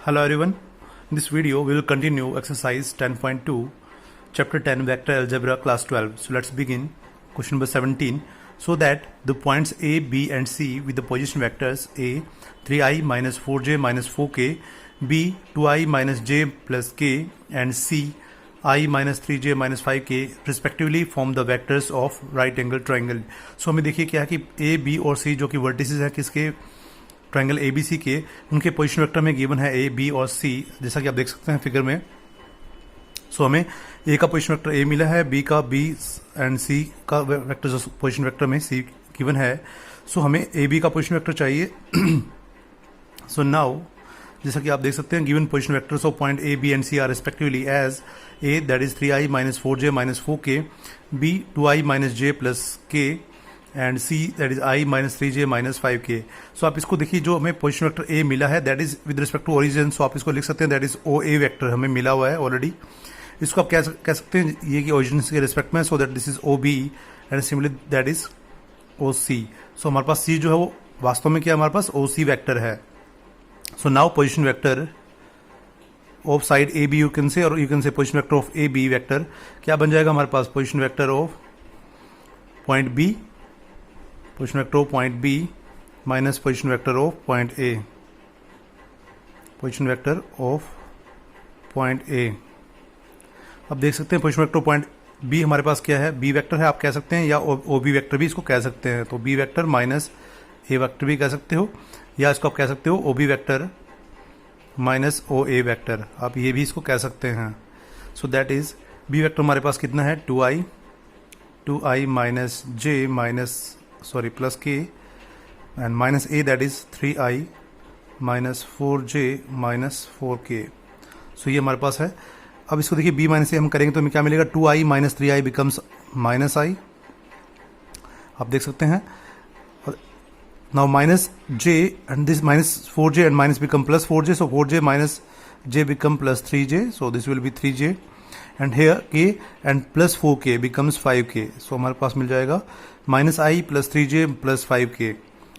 Hello everyone. In this video, we will continue exercise 10.2, chapter 10, vector algebra, class 12. So let's begin. Question number 17. So that the points A, B and C with the position vectors A, 3i minus 4j minus 4k, B, 2i minus j plus k, and C, I minus 3j minus 5k respectively form the vectors of right angle triangle. So हमें देखिए क्या है कि A, B और C जो कि vertices है किसके ट्रायंगल ए बी सी के, उनके पोजीशन वेक्टर में गिवन है ए, बी और सी, जैसा कि आप देख सकते हैं फिगर में. सो हमें ए का पोजीशन वेक्टर ए मिला है, बी का बी एंड सी का वेक्टर जो पोजीशन वेक्टर में सी गिवन है. सो हमें ए बी का पोजीशन वेक्टर चाहिए. सो नाउ जैसा कि आप देख सकते हैं given position vectors of point A, B and C are respectively as A that is 3i minus 4j minus 4k, B 2i minus j plus k and C that is i minus 3j minus 5k. So आप इसको देखिए जो हमें position vector A मिला है that is with respect to origin. So आप इसको लिख सकते हैं that is O A vector हमें मिला हुआ है ऑलरेडी. इसको आप कह सकते हैं ये कि ओरिजिन के रिस्पेक्ट में. So that this is O B and similarly that is O C. So हमारे पास सी जो है वो वास्तव में क्या हमारे पास ओ सी वैक्टर है. So now position vector of side A B you can say, और you can say position vector of A B vector क्या बन जाएगा हमारे पास. Position vector of point B, position vector of point B minus position vector of point A, position vector of point A. अब देख सकते हैं position vector of point B हमारे पास क्या है, बी वेक्टर है आप कह सकते हैं, या ओ बी वेक्टर भी इसको कह सकते हैं. तो बी वेक्टर माइनस ए वेक्टर भी कह सकते हो, या इसको आप कह सकते हो O B vector minus O A vector, आप ये भी इसको कह सकते हैं. So that is B vector हमारे पास कितना है 2i minus j minus plus k and minus a that is 3i minus 4j minus 4k. So ये हमारे पास है. अब इसको देखिए b माइनस ए हम करेंगे तो हमें क्या मिलेगा 2i minus 3i becomes minus i, आप देख सकते हैं. Now minus j and this minus 4j and minus become plus 4j. So 4j minus j become plus 3j. So this will be 3j and here k and plus 4k becomes 5k. So हमारे पास मिल जाएगा minus i plus 3j plus 5k.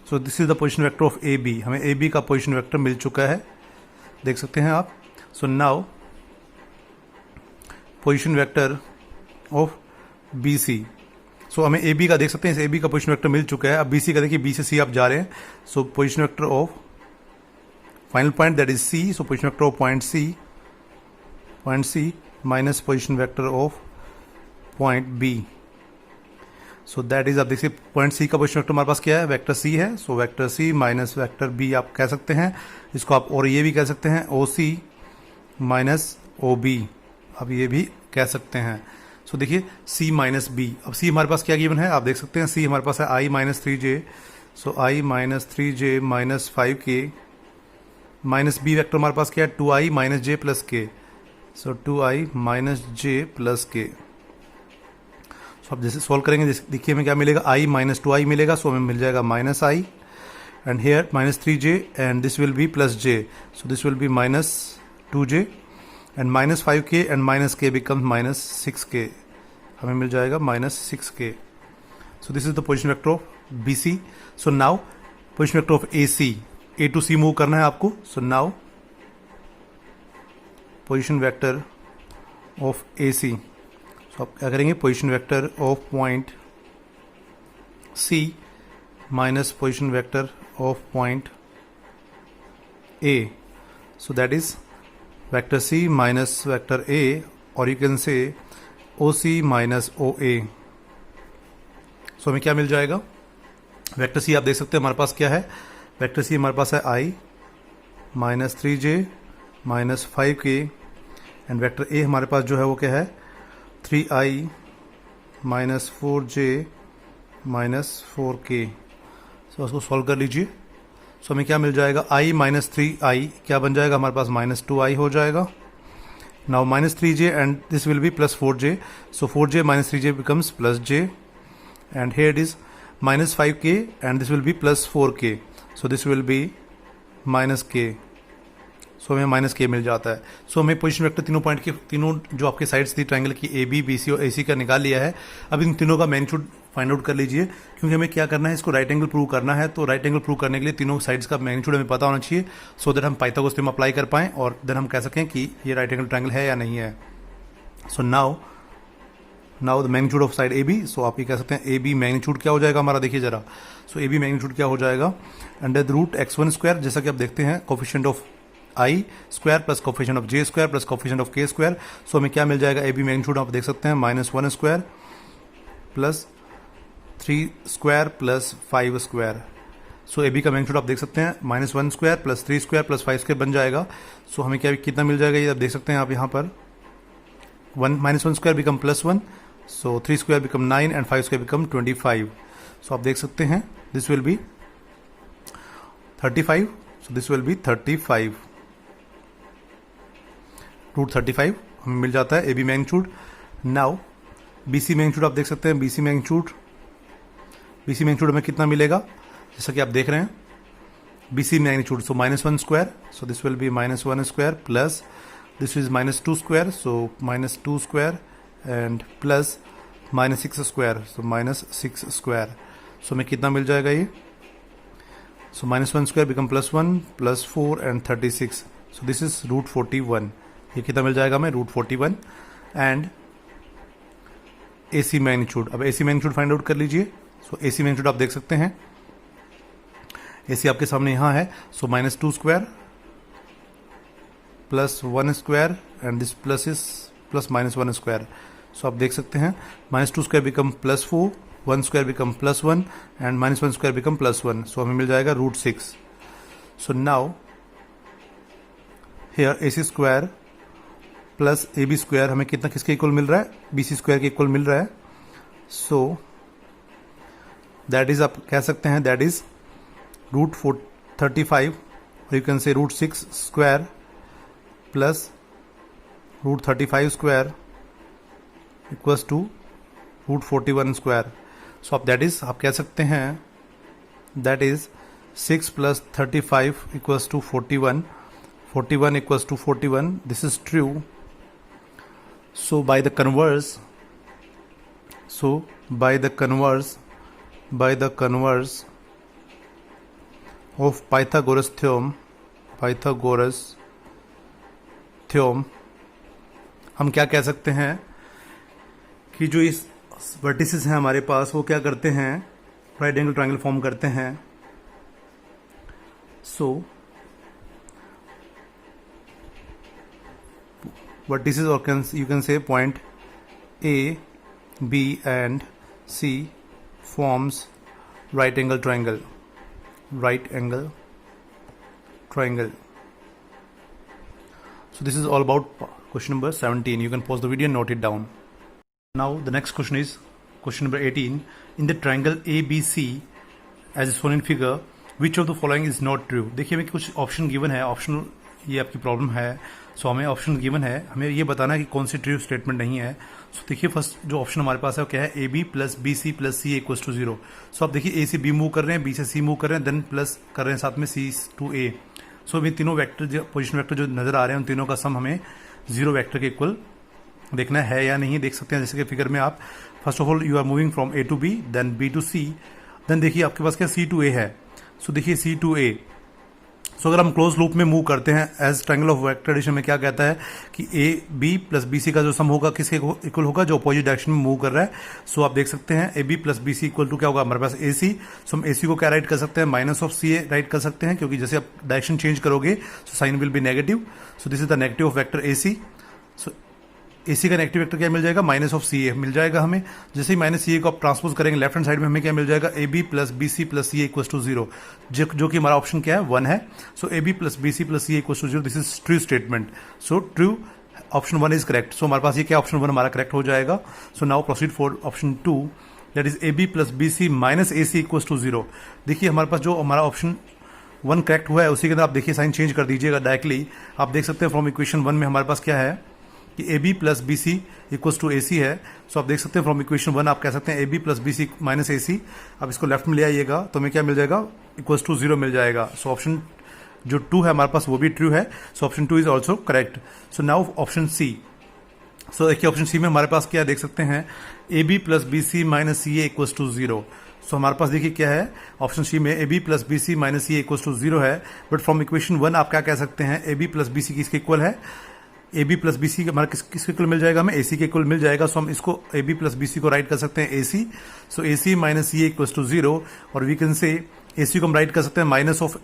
So this is the position vector of A B. हमें A B का position vector मिल चुका है, देख सकते हैं आप. सो now position vector of B C. So हमें ए बी का देख सकते हैं, इस ए बी का पोजीशन वेक्टर मिल चुका है. अब बी सी का देखिए बी से सी आप जा रहे हैं. So position vector of final point that is C. So position vector of point C minus position vector of point B. So that is आप देखिए पॉइंट सी का पोजीशन वेक्टर हमारे पास क्या है, वेक्टर सी है. So vector C minus vector B आप कह सकते हैं, इसको आप और ये भी कह सकते हैं ओ सी माइनस ओ बी, आप ये भी कह सकते हैं. सो देखिए सी माइनस बी. अब सी हमारे पास क्या गिवन है आप देख सकते हैं, सी हमारे पास है i minus 3j. So i minus 3j minus 5k minus B vector हमारे पास क्या है 2i minus j plus k. So 2i minus j plus k. So अब जैसे सॉल्व करेंगे देखिए हमें क्या मिलेगा i माइनस 2i मिलेगा. सो हमें मिल जाएगा minus i and here minus 3j and this will be plus j. So this will be minus 2j and minus 5k and minus k becomes minus 6k. हमें मिल जाएगा minus 6k. So this is the position vector of B C. So now position vector of A C, A to C move करना है आपको. So now position vector of A C. So आप क्या करेंगे position vector of point C minus position vector of point A. So that is vector C minus vector A, और you can से ओ सी minus O ए. सो हमें क्या मिल जाएगा, vector C आप देख सकते हैं हमारे पास क्या है, वेक्टर सी हमारे पास है i minus 3j minus 5k and vector A हमारे पास जो है वो क्या है 3i minus 4j minus 4k. सो उसको सॉल्व कर लीजिए. सो हमें क्या मिल जाएगा i माइनस 3i क्या बन जाएगा हमारे पास माइनस 2i हो जाएगा. Now minus 3j and this will be plus 4j. So 4j minus 3j becomes plus j and here it is minus 5k and this will be plus 4k. So this will be minus k. So हमें minus k मिल जाता है. So हमें position vector तीनों point के तीनों जो आपके sides थी ट्रायंगल की ए बी, बी सी और ए सी का निकाल लिया है. अब इन तीनों का मैग्नीट्यूड फाइंड आउट कर लीजिए, क्योंकि हमें क्या करना है, इसको राइट एंगल प्रूव करना है। तो राइट एंगल प्रूव करने के लिए तीनों साइड्स का मैग्नीट्यूड हमें पता होना चाहिए, सो दैट हम पाइथागोरस थ्योरम अप्लाई कर पाएं और देन हम कह सकें कि ये राइट एंगल ट्रायंगल है या नहीं है। So now the magnitude of side A B, so आप ये कह सकते हैं ए बी मैग्नीट्यूड क्या हो जाएगा हमारा, देखिए जरा। सो ए बी मैग्नीट्यूड क्या हो जाएगा, under the root x1 square, जैसा कि आप देखते हैं coefficient of I square plus coefficient of J square plus coefficient of के स्क्वायर। सो हमें क्या मिल जाएगा, ए बी मैग्नीट्यूड आप देख सकते हैं -1 square plus 3 square plus 5 square. So A B का मैग्नीट्यूड आप देख सकते हैं -1 square plus 3 square plus 5 square बन जाएगा। सो हमें क्या कितना मिल जाएगा, ये आप देख सकते हैं आप यहाँ पर -1 square become +1, so 3 square become 9 and 5 square become 25। So आप देख सकते हैं this will be 35, so this will be 35 root 35 हमें मिल जाता है A B magnitude. Now B C magnitude आप देख सकते हैं, बी सी मैग्नीट्यूड हमें कितना मिलेगा, जैसा कि आप देख रहे हैं B C magnitude, so -1 square, so this will be -1 square plus this is -2 square, so -2 square and plus -6 square, so -6 square. So हमें कितना मिल जाएगा ये, so -1 square become +1 plus 4 and 36, so this is root 41। ये कितना मिल जाएगा हमें, root 41। And A C magnitude, अब A C magnitude find out कर लीजिए। सो ए सी मैग्नीट्यूड आप देख सकते हैं, ए सी आपके सामने यहाँ है, so -2 square plus 1 square and this plus is plus -1 square. So आप देख सकते हैं -2 square become +4, 1 square become +1 and -1 square become +1, so हमें मिल जाएगा root 6। So now here A C square plus A B square हमें कितना किसके इक्वल मिल रहा है, बी सी स्क्वायर के इक्वल मिल रहा है। सो दैट इज आप कह सकते हैं that is root 35, you can say root 6 square plus root 35 square equals to root 41 square. So आप दैट इज आप कह सकते हैं that is 6 plus 35 equals to 41, 41 equals to 41, this is true. So by the converse of Pythagoras theorem हम क्या कह सकते हैं कि जो इस वर्टिसेस हैं हमारे पास वो क्या करते हैं, राइट एंगल ट्रायंगल फॉर्म करते हैं। सो vertices, or you can say point A, B and C forms right angle triangle. So this is all about question number 17. You can pause the video and note it down. Now the next question is question number 18. In the triangle ABC as shown in figure, which of the following is not true? देखिए हमें कुछ option given है, optional ये आपकी problem है। So हमें option given है, हमें ये बताना है कि कौन सी ट्रू स्टेटमेंट नहीं है। सो देखिए फर्स्ट जो ऑप्शन हमारे पास है वो क्या है, A B plus B C plus C equals to 0। So आप देखिए ए से बी मूव कर रहे हैं, बी से सी मूव कर रहे हैं, देन प्लस कर रहे हैं साथ में सी टू ए। सो अभी तीनों वेक्टर जो पोजिशन वेक्टर जो नजर आ रहे हैं उन तीनों का सम हमें 0 वेक्टर के इक्वल देखना है या नहीं। देख सकते हैं जैसे कि फिगर में आप first of all you are moving from A to B, then B to C, then देखिए आपके पास क्या सी टू ए है। सो देखिए सी टू ए, सो अगर हम क्लोज लूप में मूव करते हैं as triangle of vector addition में क्या कहता है कि A B plus B C का जो सम होगा किसके इक्वल होगा, जो अपोजिट डायरेक्शन में मूव कर रहा है। सो आप देख सकते हैं A B plus B C equal to क्या होगा हमारे पास ए सी। सो हम ए सी को क्या राइट कर सकते हैं, minus of C A write कर सकते हैं, क्योंकि जैसे आप डायरेक्शन चेंज करोगे so sign will be negative. So this is the negative of vector A C. So A C का नेगेटिव वेक्टर क्या मिल जाएगा, माइनस ऑफ सी ए मिल जाएगा हमें। जैसे ही माइनस सी ए को आप ट्रांसपोज करेंगे लेफ्ट हैंड साइड में हमें क्या मिल जाएगा, A B plus B C plus C A equals to 0, जो कि हमारा ऑप्शन क्या है 1 है। So A B plus B C plus C A equals to 0, this is true statement. So true option 1 is correct. So हमारे पास ये क्या ऑप्शन 1 हमारा करेक्ट हो जाएगा। So now proceed for option 2, that is A B plus B C minus A C equals to 0। देखिए हमारे पास जो हमारा ऑप्शन 1 करेक्ट हुआ है उसी के अंदर आप देखिए साइन चेंज कर दीजिएगा डायरेक्टली। आप देख सकते हैं फ्रॉम इक्वेशन 1 में हमारे पास क्या है कि A B plus B C equals to A C है। सो आप देख सकते हैं फ्रॉम इक्वेशन 1 आप कह सकते हैं A B plus B C minus A C. अब इसको लेफ्ट में ले आइएगा तो हमें क्या मिल जाएगा, इक्वल्स टू 0 मिल जाएगा। सो ऑप्शन जो 2 है हमारे पास वो भी ट्रू है। So option 2 is also correct. So now option C, so देखिए ऑप्शन सी में हमारे पास क्या है, देख सकते हैं A B plus B C minus C A equals to zero. So हमारे पास देखिए क्या है, ऑप्शन सी में A B plus B C minus C A equals to zero है। बट फ्रॉम इक्वेशन 1 आप क्या कह सकते हैं, A B plus B C किसके इक्वल है, A B plus B C हमारा किसके इक्वल मिल जाएगा, हमें ए सी के इक्वल मिल जाएगा। सो हम इसको A B plus B C को राइट कर सकते हैं A C. So A C minus C A equals to zero, और वी कैन से ए सी को हम राइट कर सकते हैं माइनस ऑफ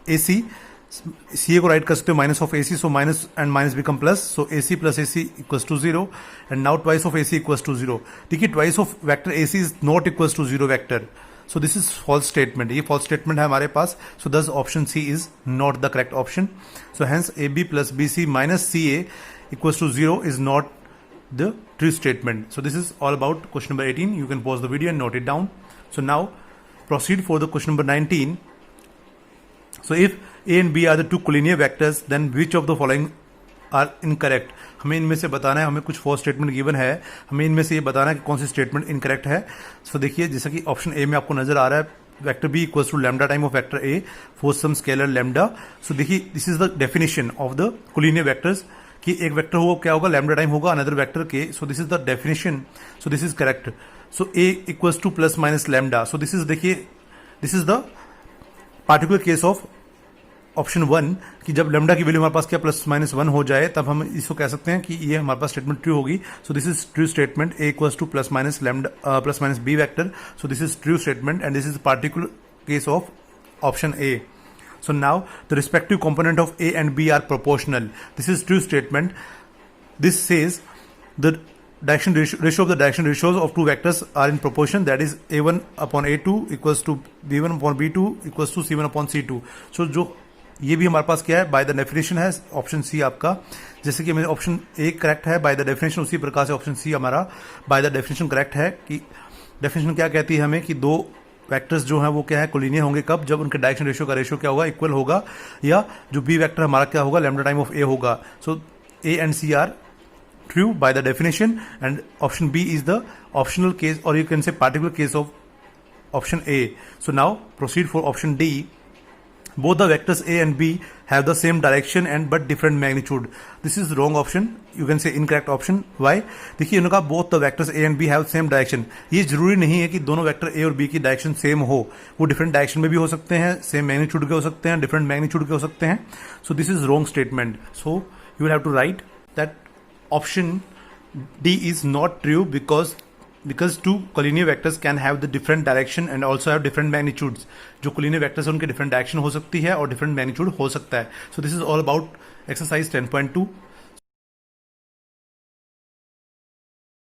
ए सी, सी ए को राइट कर सकते हो minus of A C. So minus and minus become plus. So A C plus A C equals to zero, and now twice of A C equals to zero. देखिए twice of vector A C is not equals to zero vector. So this is false statement, ये false statement है हमारे पास। So thus option C is not the correct option. So hence A B plus B C minus C A equals to 0 is not the true statement. So this is all about question number 18. You can pause the video and note it down. So now proceed for the question number 19. So if A and B are the two collinear vectors, then which of the following are incorrect? हमें इनमें से बताना है, हमें कुछ false statement given है, हमें इनमें से ये बताना है कि कौन सी स्टेटमेंट इनकरेक्ट है। सो देखिए जैसा कि ऑप्शन ए में आपको नजर आ रहा है, vector B equals to lambda time of vector A for some scalar lambda. So देखिए this is the definition of the collinear vectors, कि एक वेक्टर होगा क्या होगा, लैम्डा टाइम होगा अनदर वेक्टर के। So this is the definition, so this is correct. So A equals to plus minus lambda. So this is देखिए this is the particular case of option 1 कि जब lambda की value हमारे पास क्या plus minus 1 हो जाए तब हम इसको कह सकते हैं कि ये हमारे पास स्टेटमेंट ट्रू होगी। So this is true statement, A equals to plus minus lambda plus minus B vector. So this is true statement and this is particular case of option A. So now the respective component of A and B are proportional. This is true statement. This says the direction ratio of the direction ratios of two vectors are in proportion. That is A1 upon A2 equals to B1 upon B2 equals to C1 upon C2. So जो ये भी हमारे पास क्या है, bye the definition है option सी आपका। जैसे कि मेरे ऑप्शन ए करेक्ट है बाय द डेफिनेशन, उसी प्रकार से ऑप्शन सी हमारा बाय द डेफिनेशन करेक्ट है। कि डेफिनेशन क्या कहती है हमें कि दो वेक्टर्स जो हैं वो क्या है कोलिनियर होंगे कब, जब उनके डायरेक्शन रेशियो का रेशियो क्या होगा, इक्वल होगा, या जो बी वेक्टर हमारा क्या होगा, लैम्डा टाइम ऑफ ए होगा। So A and C are true by the definition and option B is the optional case, और you can say particular case of option A. So now proceed for option D. Both the vectors A and B have the same direction and but different magnitude. This is wrong option. You can say incorrect option. Why? देखिए इन्होंने कहा both the vectors A and B have same direction. ये जरूरी नहीं है कि दोनों vector A और B की डायरेक्शन सेम हो, वो डिफरेंट डायरेक्शन में भी हो सकते हैं, सेम मैग्नीट्यूड के हो सकते हैं, डिफरेंट मैग्नीट्यूड के हो सकते हैं। So this is wrong statement. So you will have to write that option D is not true because two collinear vectors can have the different direction and also have different magnitudes. जो collinear vectors हैं उनके different direction हो सकती है और different magnitude हो सकता है। So this is all about exercise 10.2.